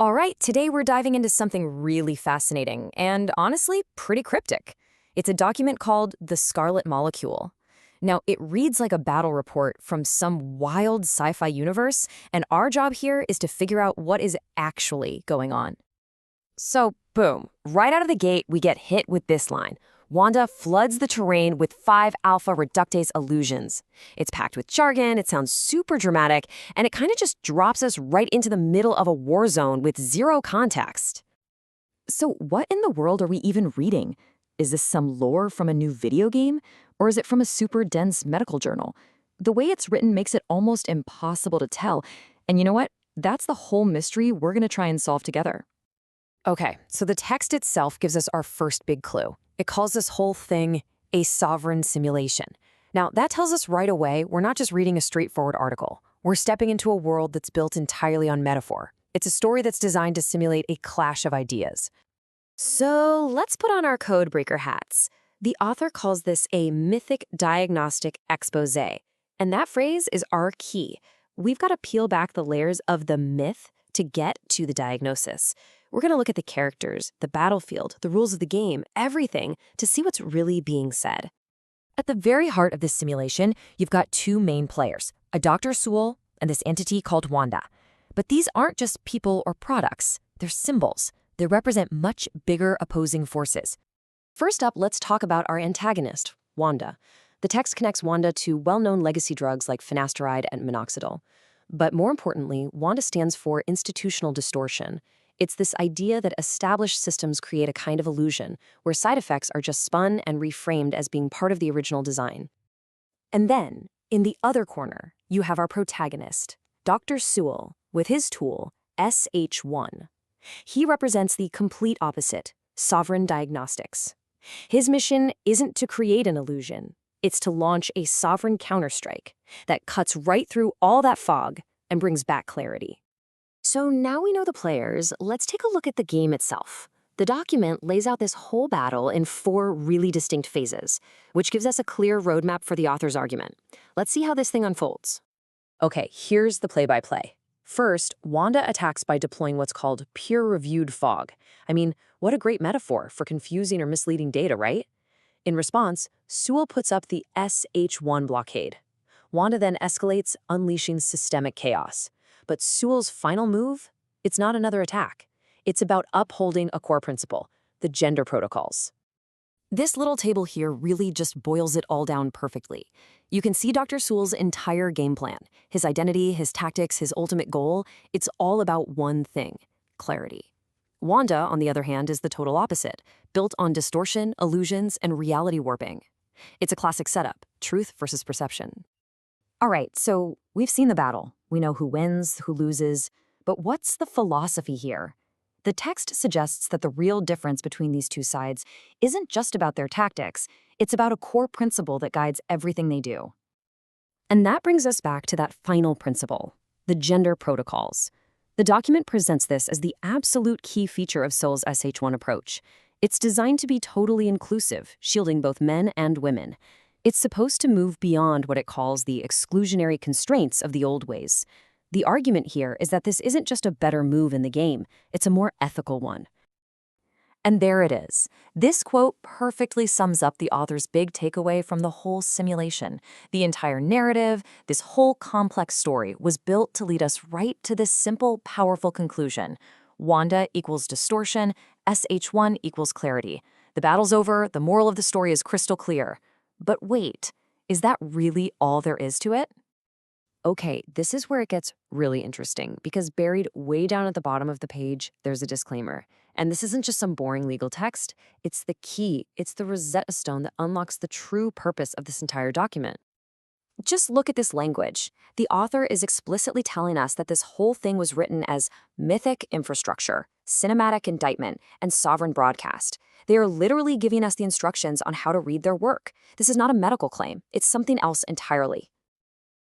All right, today we're diving into something really fascinating and honestly pretty cryptic. It's a document called the Scarlet Molecule. Now, it reads like a battle report from some wild sci-fi universe, and our job here is to figure out what is actually going on. So, boom, right out of the gate, we get hit with this line. Wanda floods the terrain with 5 alpha reductase illusions. It's packed with jargon, it sounds super dramatic, and it kind of just drops us right into the middle of a war zone with zero context. So, what in the world are we even reading? Is this some lore from a new video game? Or is it from a super dense medical journal? The way it's written makes it almost impossible to tell. And you know what? That's the whole mystery we're going to try and solve together. Okay, so the text itself gives us our first big clue. It calls this whole thing a sovereign simulation. Now, that tells us right away we're not just reading a straightforward article. We're stepping into a world that's built entirely on metaphor. It's a story that's designed to simulate a clash of ideas. So let's put on our codebreaker hats. The author calls this a mythic diagnostic expose, and that phrase is our key. We've got to peel back the layers of the myth to get to the diagnosis. We're going to look at the characters, the battlefield, the rules of the game, everything to see what's really being said. At the very heart of this simulation, you've got two main players, a Dr. Sewell and this entity called Wanda. But these aren't just people or products, they're symbols. They represent much bigger opposing forces. First up, let's talk about our antagonist, Wanda. The text connects Wanda to well-known legacy drugs like finasteride and minoxidil. But more importantly, Wanda stands for institutional distortion. It's this idea that established systems create a kind of illusion, where side effects are just spun and reframed as being part of the original design. And then, in the other corner, you have our protagonist, Dr. Sewell, with his tool, SH1. He represents the complete opposite, sovereign diagnostics. His mission isn't to create an illusion, it's to launch a sovereign counterstrike that cuts right through all that fog and brings back clarity. So now we know the players, let's take a look at the game itself. The document lays out this whole battle in 4 really distinct phases, which gives us a clear roadmap for the author's argument. Let's see how this thing unfolds. Okay, here's the play-by-play. First, Wanda attacks by deploying what's called peer-reviewed fog. I mean, what a great metaphor for confusing or misleading data, right? In response, Sewell puts up the SH1 blockade. Wanda then escalates, unleashing systemic chaos. But Sewell's final move? It's not another attack. It's about upholding a core principle, the gender protocols. This little table here really just boils it all down perfectly. You can see Dr. Sewell's entire game plan, his identity, his tactics, his ultimate goal. It's all about one thing, clarity. Wanda, on the other hand, is the total opposite, built on distortion, illusions, and reality warping. It's a classic setup, truth versus perception. All right, so we've seen the battle. We know who wins, who loses, but what's the philosophy here? The text suggests that the real difference between these two sides isn't just about their tactics, it's about a core principle that guides everything they do. And that brings us back to that final principle, the gender protocols. The document presents this as the absolute key feature of Sewell's SH1 approach. It's designed to be totally inclusive, shielding both men and women. It's supposed to move beyond what it calls the exclusionary constraints of the old ways. The argument here is that this isn't just a better move in the game, it's a more ethical one. And there it is. This quote perfectly sums up the author's big takeaway from the whole simulation. The entire narrative, this whole complex story, was built to lead us right to this simple, powerful conclusion. Wanda equals distortion, SH1 equals clarity. The battle's over, the moral of the story is crystal clear. But wait, is that really all there is to it? Okay, this is where it gets really interesting, because buried way down at the bottom of the page, there's a disclaimer. And this isn't just some boring legal text, it's the key, it's the Rosetta Stone that unlocks the true purpose of this entire document. Just look at this language. The author is explicitly telling us that this whole thing was written as mythic infrastructure, cinematic indictment, and sovereign broadcast. They are literally giving us the instructions on how to read their work. This is not a medical claim, it's something else entirely.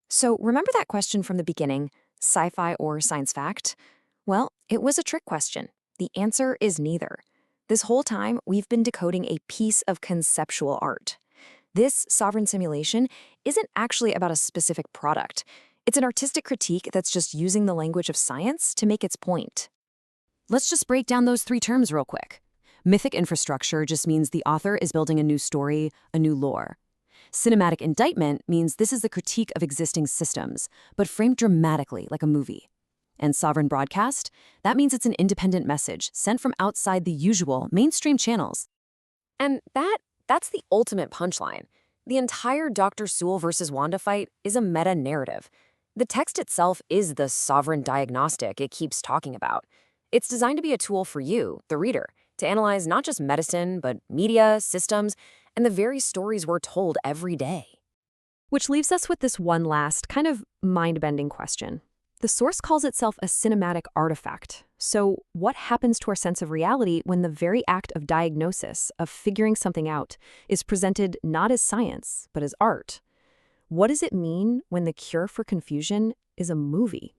So remember that question from the beginning, sci-fi or science fact? Well, it was a trick question. The answer is neither. This whole time, we've been decoding a piece of conceptual art. This sovereign simulation isn't actually about a specific product. It's an artistic critique that's just using the language of science to make its point. Let's just break down those three terms real quick. Mythic infrastructure just means the author is building a new story, a new lore. Cinematic indictment means this is the critique of existing systems, but framed dramatically like a movie. And sovereign broadcast, that means it's an independent message sent from outside the usual mainstream channels. And that's the ultimate punchline. The entire Dr. Sewell versus Wanda fight is a meta-narrative. The text itself is the sovereign diagnostic it keeps talking about. It's designed to be a tool for you, the reader, to analyze not just medicine, but media, systems, and the very stories we're told every day. Which leaves us with this one last, kind of mind-bending question. The source calls itself a cinematic artifact. So what happens to our sense of reality when the very act of diagnosis, of figuring something out, is presented not as science, but as art? What does it mean when the cure for confusion is a movie?